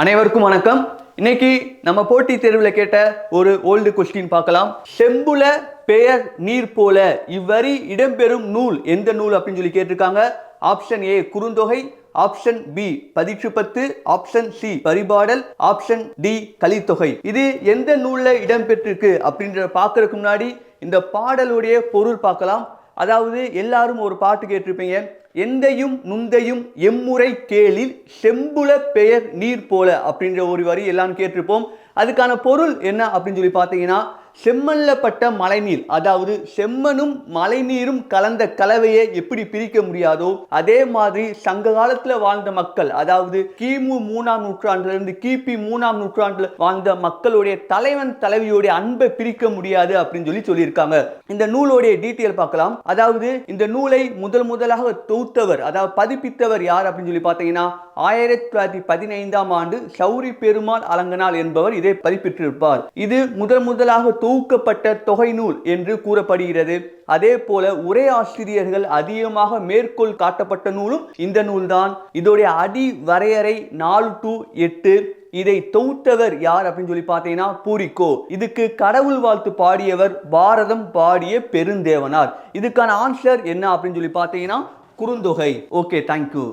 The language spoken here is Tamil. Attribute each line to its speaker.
Speaker 1: அனைவருக்கும் வணக்கம். இன்னைக்கு நம்ம போட்டி தேர்வில் கேட்ட ஒரு ஓல்டு கொஸ்டின் பார்க்கலாம். செம்புல பெயர் நீர் போல இவ்வரி இடம்பெறும் நூல் எந்த நூல் அப்படின்னு சொல்லி கேட்டிருக்காங்க. Option A Kurunthogai, option B Pathitrupathu, option C Paripadal, option D Kalithogai. இது எந்த நூல்ல இடம்பெற்றிருக்கு அப்படின்றத பார்க்கறதுக்கு முன்னாடி இந்த பாடலுடைய பொருள் பார்க்கலாம். அதாவது எல்லாரும் ஒரு பாட்டு கேட்டிருப்பீங்க. எந்தையும் நுந்தையும் எம்முறை கேளில் செம்புல பெயர் நீர் போல அப்படின்ற ஒரு வரி எல்லாம் கேட்டிருப்போம். அதுக்கான பொருள் என்ன அப்படின்னு சொல்லி பார்த்தீங்கன்னா, செம்மல்லப்பட்ட மழைநீர், அதாவது செம்மனும் மழைநீரும் கலந்த கலவையை எப்படி பிரிக்க முடியாதோ அதே மாதிரி சங்க காலத்துல வாழ்ந்த மக்கள், அதாவது கிமு 3ஆம் நூற்றாண்டுல இருந்து கிபி 3ஆம் நூற்றாண்டுல வாழ்ந்த மக்களுடைய தலைவன் தலைவியோடைய அன்பை பிரிக்க முடியாது அப்படின்னு சொல்லியிருக்காங்க. இந்த நூலுடைய டீட்டெயில் பார்க்கலாம். அதாவது இந்த நூலை முதலாக தொகுத்தவர், அதாவது பதிப்பித்தவர் யார் அப்படின்னு சொல்லி பார்த்தீங்கன்னா 1915ஆம் ஆண்டு சௌரி பெருமாள் அலங்கனால் என்பவர் இதை பதிப்பிட்டிருப்பார். இது முதலாக தொகுக்கப்பட்ட தொகை நூல் என்று கூறப்படுகிறது. அதே போல உரை ஆசிரியர்கள் அதிகமாக மேற்கோள் காட்டப்பட்ட நூலும் இந்த நூல்தான். இதோடைய அடி வரையறை 4-8. இதை தொகுத்தவர் யார் அப்படின்னு சொல்லி பார்த்தீங்கன்னா பூரிக்கோ. இதுக்கு கடவுள் வாழ்த்து பாடியவர் பாரதம் பாடிய பெருந்தேவனார். இதுக்கான ஆன்சர் என்ன அப்படின்னு சொல்லி பார்த்தீங்கன்னா குறுந்தொகை. Okay, thank you.